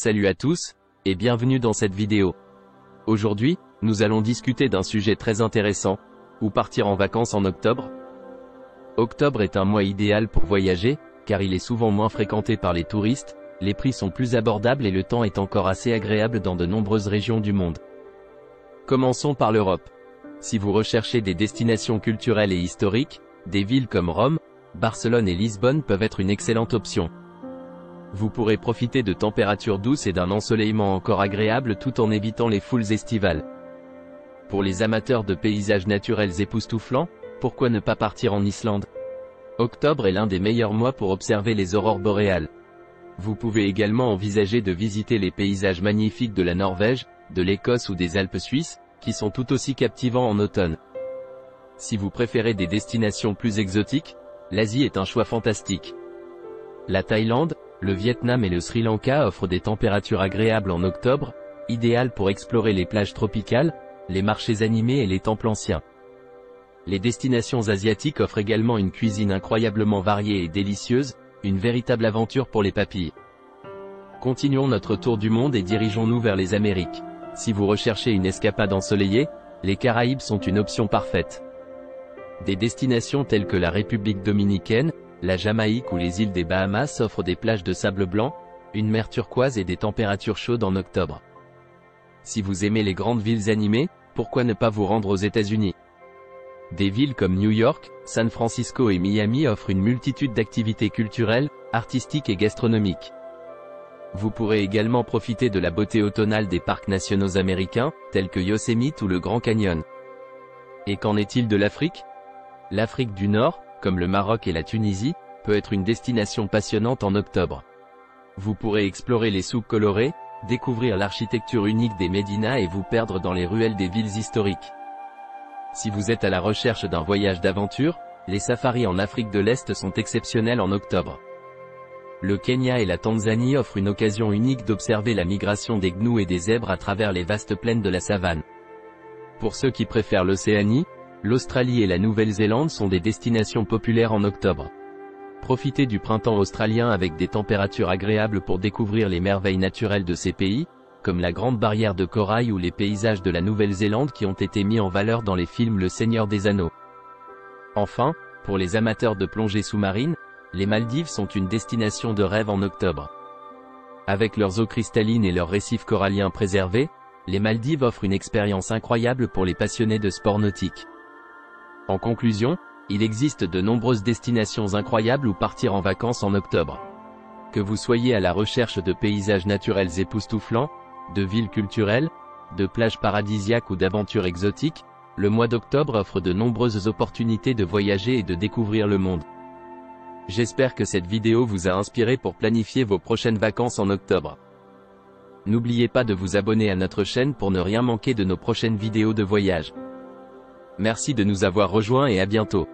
Salut à tous, et bienvenue dans cette vidéo. Aujourd'hui, nous allons discuter d'un sujet très intéressant, où partir en vacances en octobre. Octobre est un mois idéal pour voyager, car il est souvent moins fréquenté par les touristes, les prix sont plus abordables et le temps est encore assez agréable dans de nombreuses régions du monde. Commençons par l'Europe. Si vous recherchez des destinations culturelles et historiques, des villes comme Rome, Barcelone et Lisbonne peuvent être une excellente option. Vous pourrez profiter de températures douces et d'un ensoleillement encore agréable tout en évitant les foules estivales. Pour les amateurs de paysages naturels époustouflants, pourquoi ne pas partir en Islande? Octobre est l'un des meilleurs mois pour observer les aurores boréales. Vous pouvez également envisager de visiter les paysages magnifiques de la Norvège, de l'Écosse ou des Alpes suisses, qui sont tout aussi captivants en automne. Si vous préférez des destinations plus exotiques, l'Asie est un choix fantastique. La Thaïlande, le Vietnam et le Sri Lanka offrent des températures agréables en octobre, idéales pour explorer les plages tropicales, les marchés animés et les temples anciens. Les destinations asiatiques offrent également une cuisine incroyablement variée et délicieuse, une véritable aventure pour les papilles. Continuons notre tour du monde et dirigeons-nous vers les Amériques. Si vous recherchez une escapade ensoleillée, les Caraïbes sont une option parfaite. Des destinations telles que la République dominicaine, la Jamaïque ou les îles des Bahamas offrent des plages de sable blanc, une mer turquoise et des températures chaudes en octobre. Si vous aimez les grandes villes animées, pourquoi ne pas vous rendre aux États-Unis? Des villes comme New York, San Francisco et Miami offrent une multitude d'activités culturelles, artistiques et gastronomiques. Vous pourrez également profiter de la beauté automnale des parcs nationaux américains, tels que Yosemite ou le Grand Canyon. Et qu'en est-il de l'Afrique? L'Afrique du Nord, comme le Maroc et la Tunisie, peut être une destination passionnante en octobre. Vous pourrez explorer les souks colorés, découvrir l'architecture unique des médinas et vous perdre dans les ruelles des villes historiques. Si vous êtes à la recherche d'un voyage d'aventure, les safaris en Afrique de l'Est sont exceptionnels en octobre. Le Kenya et la Tanzanie offrent une occasion unique d'observer la migration des gnous et des zèbres à travers les vastes plaines de la savane. Pour ceux qui préfèrent l'Océanie, l'Australie et la Nouvelle-Zélande sont des destinations populaires en octobre. Profitez du printemps australien avec des températures agréables pour découvrir les merveilles naturelles de ces pays, comme la Grande Barrière de Corail ou les paysages de la Nouvelle-Zélande qui ont été mis en valeur dans les films Le Seigneur des Anneaux. Enfin, pour les amateurs de plongée sous-marine, les Maldives sont une destination de rêve en octobre. Avec leurs eaux cristallines et leurs récifs coralliens préservés, les Maldives offrent une expérience incroyable pour les passionnés de sport nautique. En conclusion, il existe de nombreuses destinations incroyables où partir en vacances en octobre. Que vous soyez à la recherche de paysages naturels époustouflants, de villes culturelles, de plages paradisiaques ou d'aventures exotiques, le mois d'octobre offre de nombreuses opportunités de voyager et de découvrir le monde. J'espère que cette vidéo vous a inspiré pour planifier vos prochaines vacances en octobre. N'oubliez pas de vous abonner à notre chaîne pour ne rien manquer de nos prochaines vidéos de voyage. Merci de nous avoir rejoints et à bientôt.